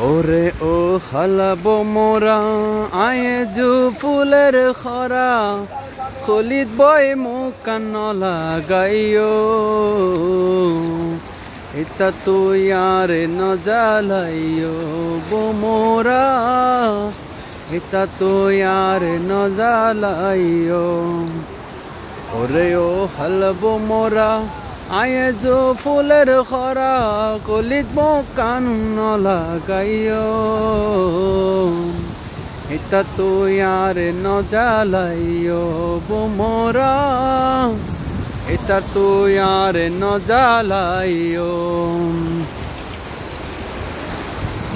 ওরে ও হালাবো মোরা আয়ে জু ফুলের খরা খলিত বই মুখ কান লাগাইও এটা তুই আর ন জ্বালাইও বো মোরা এটা তুই আর ন জ্বালাইও ওরে ও হালাবো মোরা আয়ে জো ফুলের খরা কলিত মুখ কান লাগাইও এটা তুই আর ন জ্বালাইও বো মোরা এটা তুই আর ন জ্বালাইও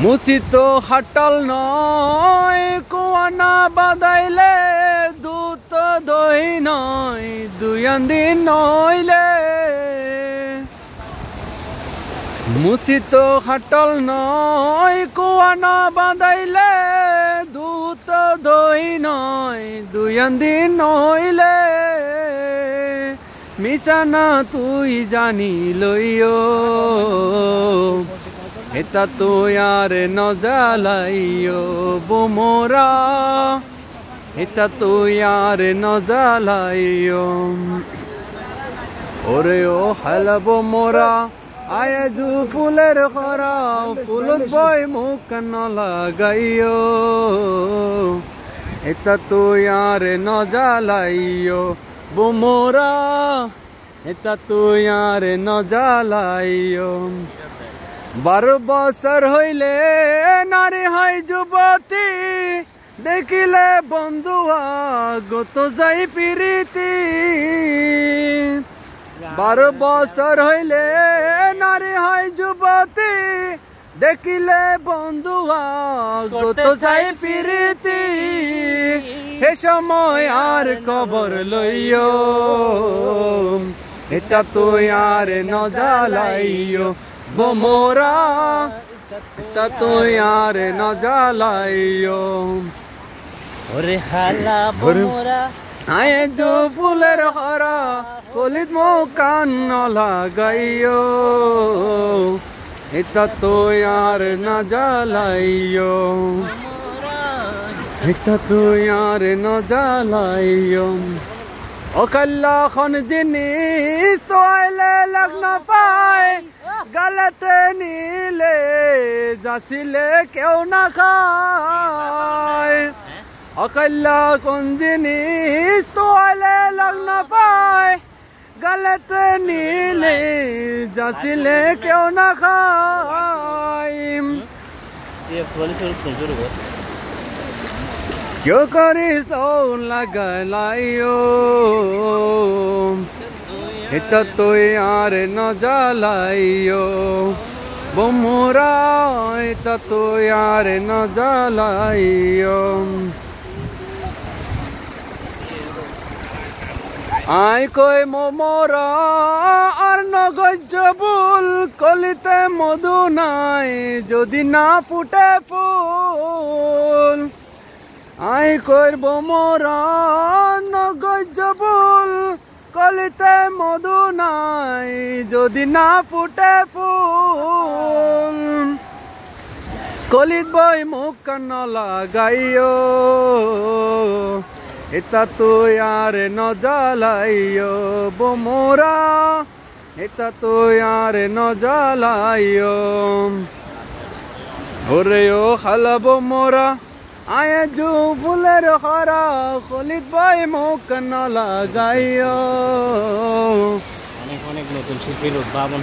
মুচিত হাটল নয় কুয়ানা বাদাইলে দুত দই নয় দুয়ান দিন নইলে মুচিত হাটল নয় কুয়ানা বাদাইলে দুত দই নয় দুয়ান দিন নইলে মিশানা তুই জানি লইও এটা তুই আর ন জ্বালাইও বো মোরা এটা তুই আর ন জ্বালাইও ওরে ও হালাবো মোরা আয়ে জু ফুলের খরা ফুলত বই মুখ ন লাগাইও এটা তুই আর ন জ্বালাইও বো মোরা এটা তুই আর ন জ্বালাইও 12 বছর হইলে নারী হয় যুবতী দেখিলে বন্ধুয়া গত যাই প্রীতি 12 বছর হইলে নারী হয় যুবতী দেখিলে বন্ধুয়া গত যাই প্রীতি হে সময় আর খবর লইও এটা তুই আর ন জ্বালাইও বো মোরা এটা তুই আর ন জ্বালাইও ওরে হালাবো মোরা আয়ে জো ফুলের খরা কলিত মুখ কান লাগাইও এটা তুই আর ন জ্বালাইও এটা তুই আর ন জ্বালাইও অকাল্লা খন জিনিস তো আইলে লগ্ন পায় গলতে নিলে যাচিলে কেউ না খায় অকাল্লা কোন জিনিস তো আইলে লগ্ন পায় গলতে নিলে যাচিলে কেউ না খায় क्यों करिस तो लगाइयो এটা তুই আর ন জ্বালাইও বো মোরা এটা তুই আর ন জ্বালাইও আই কই মোরা আর ন গজ্জবুল কলিতে মধু নাই যদি না ফুটে ফুল আই করব মোরা ন গজ্জবুল কলিতে মধু নাই যদি না ফুটে ফুল কলিত বই মুখ কান লাগাইও এটা তুই আর ন জ্বালাইও বো মোরা এটা তুই আর ন জ্বালাইও ওরে ও হালাবো মোরা আয়ে জু ফুলের খরা খলিত বই মুখ কান লাগাইও অনেক অনেক নতুন শিল্পীর উদ্ভাবন।